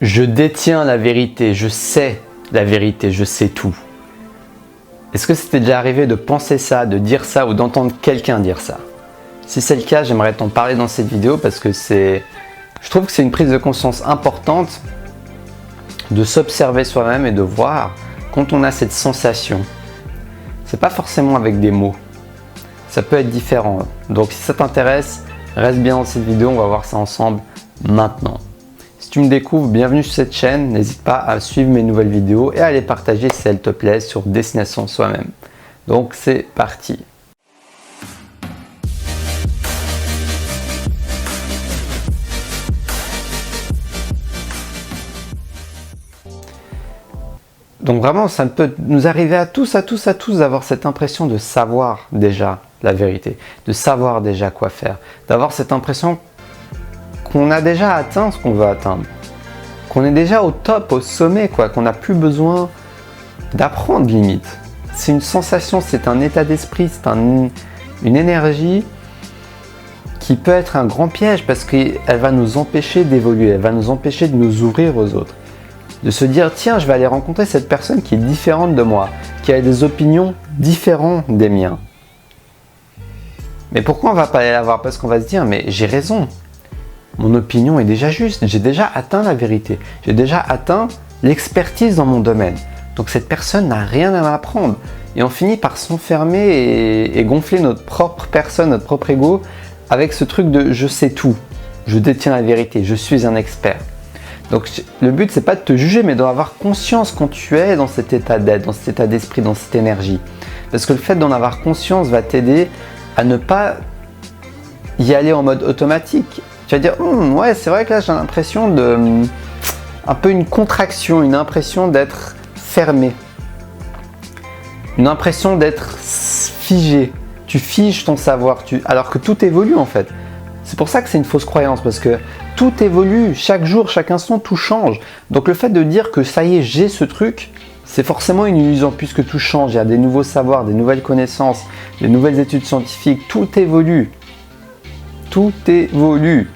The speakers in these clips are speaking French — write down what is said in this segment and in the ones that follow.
Je détiens la vérité, je sais la vérité, je sais tout. Est-ce que c'était déjà arrivé de penser ça, de dire ça ou d'entendre quelqu'un dire ça? Si c'est le cas, j'aimerais t'en parler dans cette vidéo parce que je trouve que c'est une prise de conscience importante de s'observer soi-même et de voir quand on a cette sensation. C'est pas forcément avec des mots, ça peut être différent. Donc si ça t'intéresse, reste bien dans cette vidéo, on va voir ça ensemble maintenant. Si tu me découvres, bienvenue sur cette chaîne, n'hésite pas à suivre mes nouvelles vidéos et à les partager si elles te plaisent sur Destination Soi-même. Donc c'est parti. Donc vraiment, ça peut nous arriver à tous d'avoir cette impression de savoir déjà la vérité, de savoir déjà quoi faire, d'avoir cette impression qu'on a déjà atteint ce qu'on veut atteindre, qu'on est déjà au top, au sommet, qu'on n'a plus besoin d'apprendre limite. C'est une sensation, c'est un état d'esprit, c'est une énergie qui peut être un grand piège parce qu'elle va nous empêcher d'évoluer, elle va nous empêcher de nous ouvrir aux autres. De se dire, tiens, je vais aller rencontrer cette personne qui est différente de moi, qui a des opinions différentes des miens. Mais pourquoi on va pas aller la voir? Parce qu'on va se dire, mais j'ai raison. Mon opinion est déjà juste, j'ai déjà atteint la vérité, j'ai déjà atteint l'expertise dans mon domaine. Donc cette personne n'a rien à m'apprendre. Et on finit par s'enfermer et gonfler notre propre personne, notre propre ego, avec ce truc de je sais tout, je détiens la vérité, je suis un expert. Donc le but c'est pas de te juger, mais d'en avoir conscience quand tu es dans cet état d'être, dans cet état d'esprit, dans cette énergie. Parce que le fait d'en avoir conscience va t'aider à ne pas y aller en mode automatique. Tu vas dire, ouais, c'est vrai que là j'ai l'impression de un peu une contraction, une impression d'être fermé, une impression d'être figé. Tu figes ton savoir, alors que tout évolue en fait. C'est pour ça que c'est une fausse croyance, parce que tout évolue, chaque jour, chaque instant, tout change. Donc le fait de dire que ça y est, j'ai ce truc, c'est forcément une illusion puisque tout change. Il y a des nouveaux savoirs, des nouvelles connaissances, des nouvelles études scientifiques, tout évolue. Tout évolue.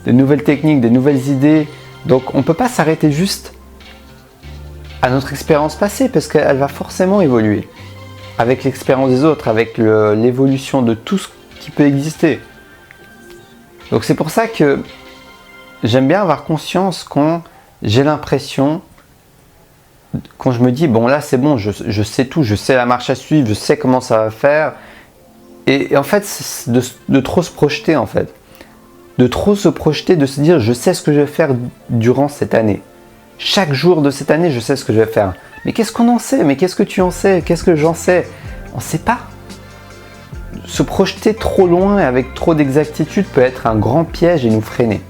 Des nouvelles techniques, des nouvelles idées. Donc on ne peut pas s'arrêter juste à notre expérience passée parce qu'elle va forcément évoluer. Avec l'expérience des autres, avec l'évolution de tout ce qui peut exister. Donc c'est pour ça que j'aime bien avoir conscience quand j'ai l'impression, quand je me dis, bon là c'est bon, je sais tout, je sais la marche à suivre, je sais comment ça va faire. Et en fait, c'est de trop se projeter en fait. De trop se projeter, de se dire, je sais ce que je vais faire durant cette année. Chaque jour de cette année, je sais ce que je vais faire. Mais qu'est-ce qu'on en sait? Mais qu'est-ce que tu en sais? Qu'est-ce que j'en sais? On ne sait pas. Se projeter trop loin et avec trop d'exactitude peut être un grand piège et nous freiner.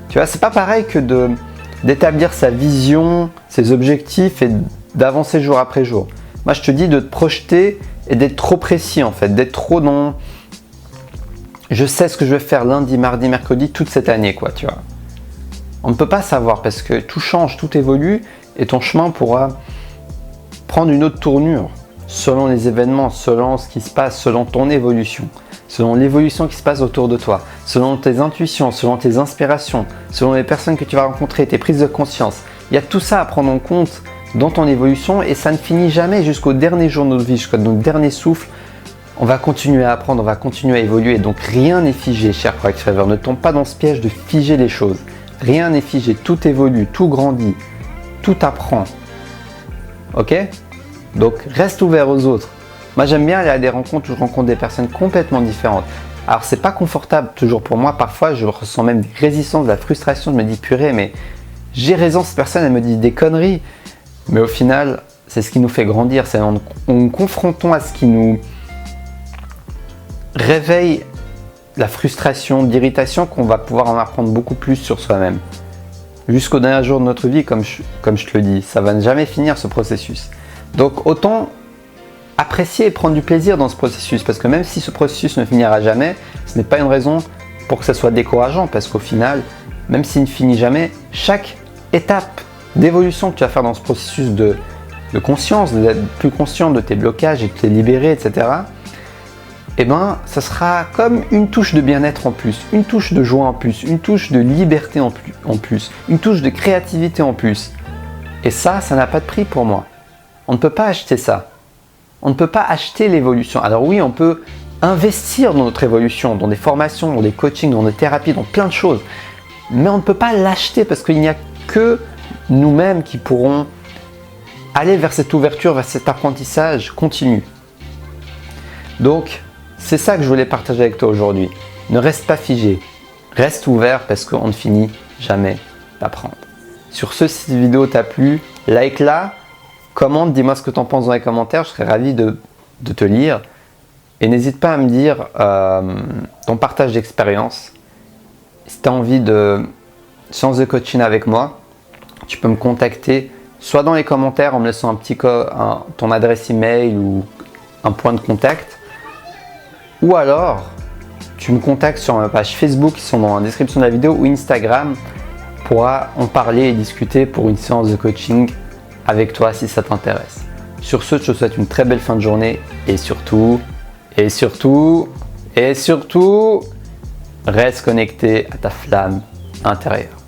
Tu vois, c'est pas pareil que d'établir sa vision, ses objectifs et d'avancer jour après jour. Moi, je te dis de te projeter et d'être trop précis en fait, d'être trop dans je sais ce que je vais faire lundi, mardi, mercredi toute cette année tu vois. On ne peut pas savoir parce que tout change, tout évolue et ton chemin pourra prendre une autre tournure selon les événements, selon ce qui se passe, selon ton évolution, selon l'évolution qui se passe autour de toi, selon tes intuitions, selon tes inspirations, selon les personnes que tu vas rencontrer, tes prises de conscience. Il y a tout ça à prendre en compte dans ton évolution et ça ne finit jamais jusqu'au dernier jour de notre vie, jusqu'à notre dernier souffle. On va continuer à apprendre, on va continuer à évoluer. Donc rien n'est figé, cher Proactive Rêveur. Ne tombe pas dans ce piège de figer les choses. Rien n'est figé, tout évolue, tout grandit, tout apprend. Ok ? Donc reste ouvert aux autres. Moi j'aime bien aller à des rencontres où je rencontre des personnes complètement différentes. Alors c'est pas confortable toujours pour moi, parfois je ressens même des résistances, de la frustration, je me dis purée mais j'ai raison, cette personne elle me dit des conneries. Mais au final c'est ce qui nous fait grandir, c'est en nous confrontant à ce qui nous réveille la frustration, l'irritation qu'on va pouvoir en apprendre beaucoup plus sur soi-même. Jusqu'au dernier jour de notre vie, comme je te le dis, ça va jamais finir ce processus. Donc autant apprécier et prendre du plaisir dans ce processus parce que même si ce processus ne finira jamais, ce n'est pas une raison pour que ça soit décourageant parce qu'au final, même s'il ne finit jamais, chaque étape d'évolution que tu vas faire dans ce processus de conscience, d'être plus conscient de tes blocages et de te libérer, etc., eh ben, ça sera comme une touche de bien-être en plus, une touche de joie en plus, une touche de liberté en plus, une touche de créativité en plus. Et ça n'a pas de prix pour moi. On ne peut pas acheter ça. On ne peut pas acheter l'évolution. Alors oui, on peut investir dans notre évolution, dans des formations, dans des coachings, dans des thérapies, dans plein de choses. Mais on ne peut pas l'acheter parce qu'il n'y a que nous-mêmes qui pourrons aller vers cette ouverture, vers cet apprentissage continu. Donc, c'est ça que je voulais partager avec toi aujourd'hui. Ne reste pas figé, reste ouvert parce qu'on ne finit jamais d'apprendre. Sur ce, si cette vidéo t'a plu, like-la, commente, dis-moi ce que tu en penses dans les commentaires, je serais ravi de te lire. Et n'hésite pas à me dire ton partage d'expérience. Si tu as envie de séance de coaching avec moi, tu peux me contacter soit dans les commentaires en me laissant ton adresse email ou un point de contact, ou alors tu me contactes sur ma page Facebook qui sont dans la description de la vidéo ou Instagram. On pourra en parler et discuter pour une séance de coaching avec toi si ça t'intéresse. Sur ce, je te souhaite une très belle fin de journée et surtout, reste connecté à ta flamme intérieure.